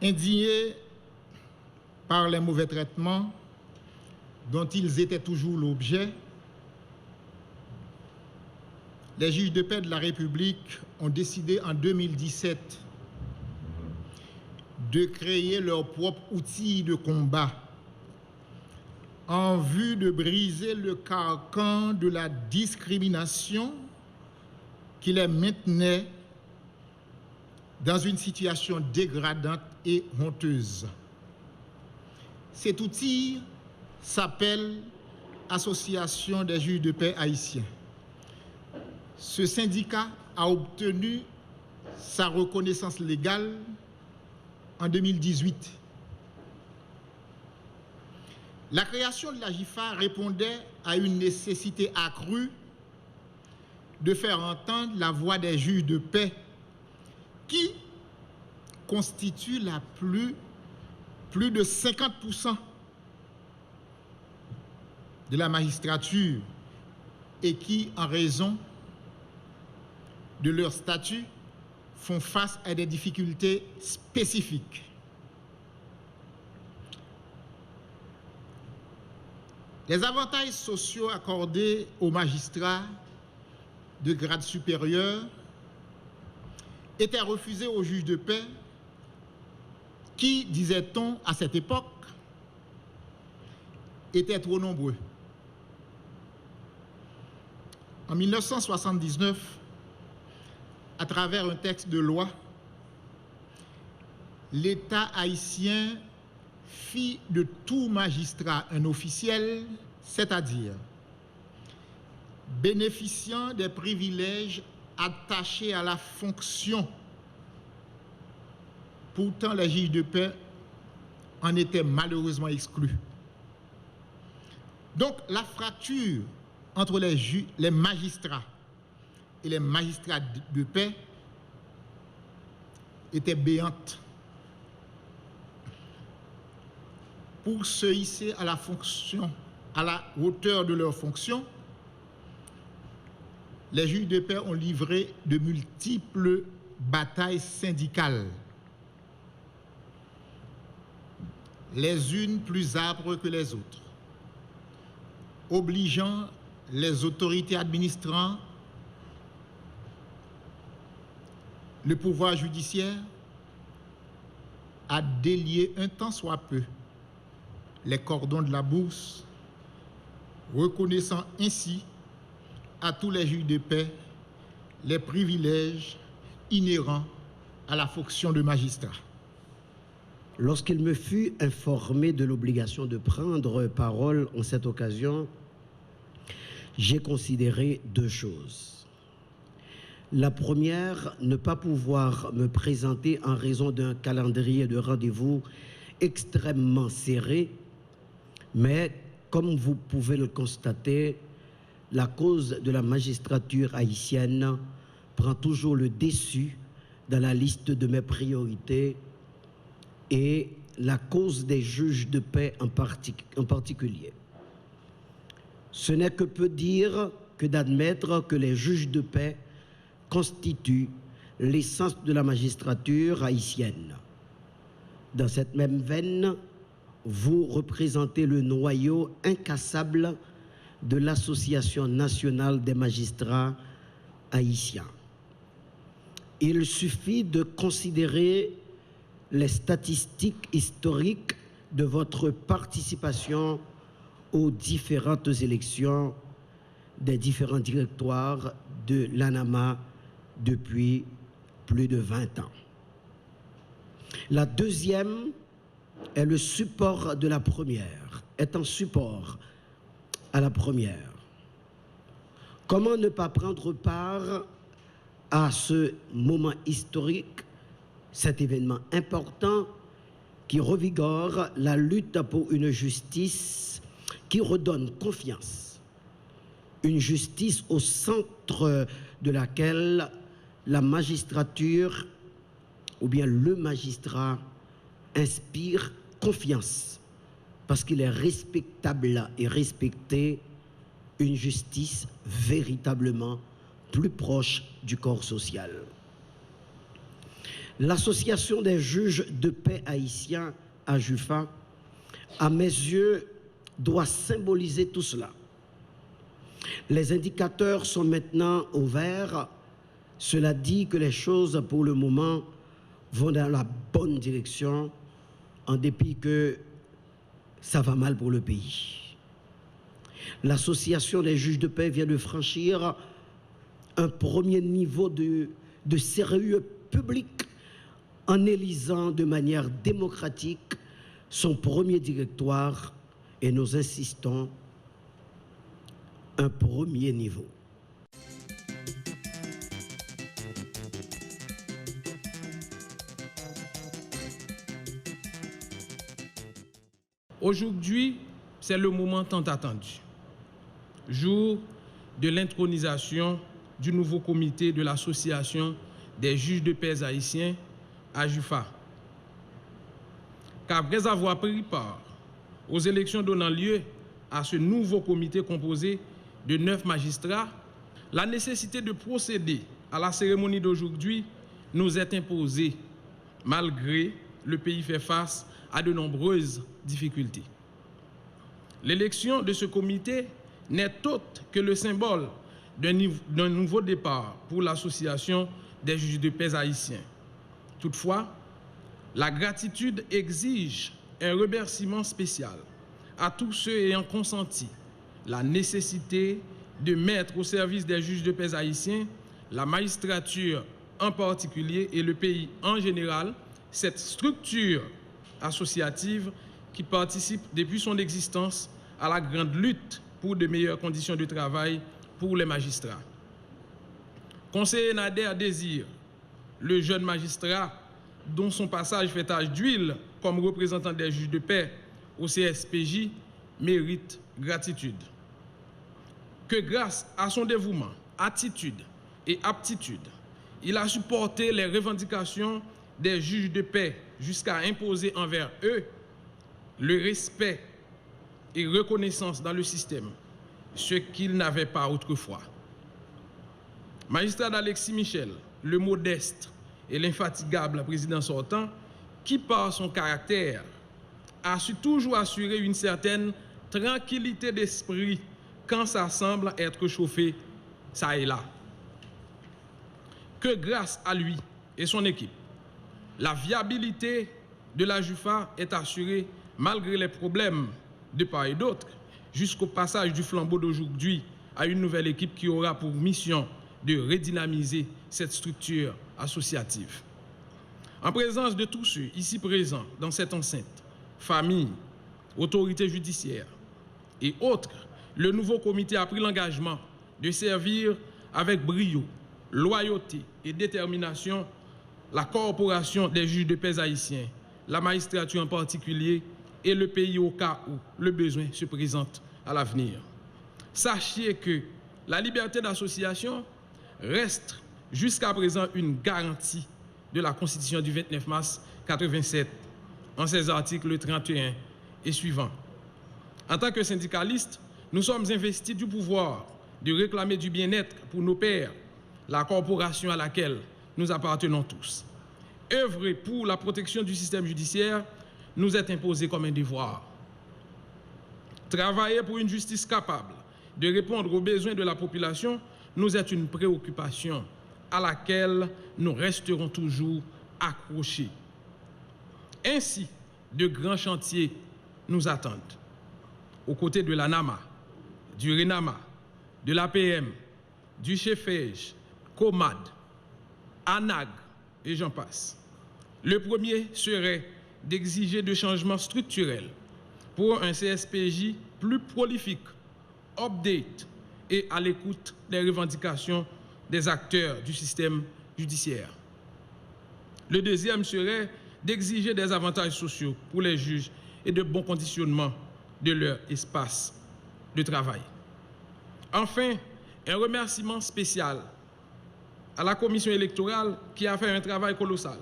Indignés par les mauvais traitements dont ils étaient toujours l'objet, les juges de paix de la République ont décidé en 2017 de créer leur propre outil de combat en vue de briser le carcan de la discrimination qui les maintenait dans une situation dégradante et honteuse. Cet outil s'appelle Association des juges de paix haïtiens. Ce syndicat a obtenu sa reconnaissance légale en 2018. La création de la JIFA répondait à une nécessité accrue de faire entendre la voix des juges de paix qui constituent plus de 50% de la magistrature et qui, en raison de leur statut, font face à des difficultés spécifiques. Les avantages sociaux accordés aux magistrats de grade supérieur étaient refusés aux juges de paix qui, disait-on à cette époque, étaient trop nombreux. En 1979, à travers un texte de loi, l'État haïtien fit de tout magistrat un officiel, c'est-à-dire bénéficiant des privilèges attachés à la fonction. Pourtant, les juges de paix en étaient malheureusement exclus. Donc, la fracture entre les magistrats et les magistrats de paix était béante. Pour se hisser à la hauteur de leur fonction, les juges de paix ont livré de multiples batailles syndicales, les unes plus âpres que les autres, obligeant les autorités administrant le pouvoir judiciaire à délier un tant soit peu les cordons de la bourse, reconnaissant ainsi à tous les juges de paix les privilèges inhérents à la fonction de magistrat. Lorsqu'il me fut informé de l'obligation de prendre parole en cette occasion, j'ai considéré deux choses. La première, ne pas pouvoir me présenter en raison d'un calendrier de rendez-vous extrêmement serré, mais comme vous pouvez le constater, la cause de la magistrature haïtienne prend toujours le dessus dans la liste de mes priorités et la cause des juges de paix en particulier. Ce n'est que peu dire que d'admettre que les juges de paix constituent l'essence de la magistrature haïtienne. Dans cette même veine, vous représentez le noyau incassable de l'Association nationale des magistrats haïtiens. Il suffit de considérer les statistiques historiques de votre participation aux différentes élections des différents directoires de l'ANAMA depuis plus de 20 ans. La deuxième est le support de la première, est un support à la première. Comment ne pas prendre part à ce moment historique, cet événement important qui revigore la lutte pour une justice qui redonne confiance, une justice au centre de laquelle la magistrature ou bien le magistrat inspire confiance parce qu'il est respectable et respecté, une justice véritablement plus proche du corps social. L'association des juges de paix haïtiens à JUFA, à mes yeux, doit symboliser tout cela. Les indicateurs sont maintenant au vert. Cela dit que les choses, pour le moment, vont dans la bonne direction, en dépit que ça va mal pour le pays. L'association des juges de paix vient de franchir un premier niveau de sérieux public en élisant de manière démocratique son premier directoire, et nous insistons, un premier niveau. Aujourd'hui, c'est le moment tant attendu. Jour de l'intronisation du nouveau comité de l'Association des juges de paix haïtiens à JUFA. Qu'après avoir pris part aux élections donnant lieu à ce nouveau comité composé de 9 magistrats, la nécessité de procéder à la cérémonie d'aujourd'hui nous est imposée, malgré le pays fait face à de nombreuses difficultés. L'élection de ce comité n'est autre que le symbole d'un nouveau départ pour l'Association des juges de paix haïtiens. Toutefois, la gratitude exige un remerciement spécial à tous ceux ayant consenti la nécessité de mettre au service des juges de paix haïtiens, la magistrature en particulier et le pays en général, cette structure associative qui participe depuis son existence à la grande lutte pour de meilleures conditions de travail pour les magistrats. Conseiller Nader désire le jeune magistrat dont son passage fait tache d'huile comme représentant des juges de paix au CSPJ mérite gratitude. Que grâce à son dévouement, attitude et aptitude, il a supporté les revendications des juges de paix jusqu'à imposer envers eux le respect et reconnaissance dans le système, ce qu'ils n'avaient pas autrefois. Magistrat Alexis Michel, le modeste et l'infatigable président sortant, qui par son caractère a su toujours assurer une certaine tranquillité d'esprit quand ça semble être chauffé ça et là. Que grâce à lui et son équipe, la viabilité de la JUFA est assurée malgré les problèmes de part et d'autre, jusqu'au passage du flambeau d'aujourd'hui à une nouvelle équipe qui aura pour mission de redynamiser cette structure associative. En présence de tous ceux ici présents dans cette enceinte, familles, autorités judiciaires et autres, le nouveau comité a pris l'engagement de servir avec brio, loyauté et détermination la corporation des juges de paix haïtiens, la magistrature en particulier et le pays au cas où le besoin se présente à l'avenir. Sachez que la liberté d'association reste jusqu'à présent une garantie de la Constitution du 29 mars 1987 en ses articles 31 et suivants. En tant que syndicalistes, nous sommes investis du pouvoir de réclamer du bien-être pour nos pairs, la corporation à laquelle nous appartenons tous. Œuvrer pour la protection du système judiciaire nous est imposé comme un devoir. Travailler pour une justice capable de répondre aux besoins de la population nous est une préoccupation à laquelle nous resterons toujours accrochés. Ainsi, de grands chantiers nous attendent. Aux côtés de l'ANAMA, du RENAMA, de l'APM, du CHEFEJ, COMAD, ANAG et j'en passe. Le premier serait d'exiger des changements structurels pour un CSPJ plus prolifique, update et à l'écoute des revendications des acteurs du système judiciaire. Le deuxième serait d'exiger des avantages sociaux pour les juges et de bons conditionnements de leur espace de travail. Enfin, un remerciement spécial à la commission électorale qui a fait un travail colossal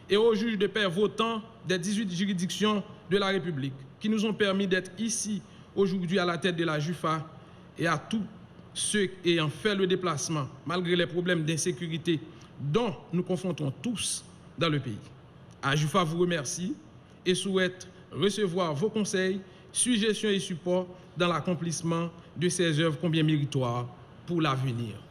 et aux juges de paix votants des 18 juridictions de la République qui nous ont permis d'être ici aujourd'hui à la tête de la JUFA et à tous ceux ayant fait le déplacement malgré les problèmes d'insécurité dont nous confrontons tous dans le pays. AJUFA vous remercie et souhaite recevoir vos conseils, suggestions et supports dans l'accomplissement de ces œuvres combien méritoires pour l'avenir.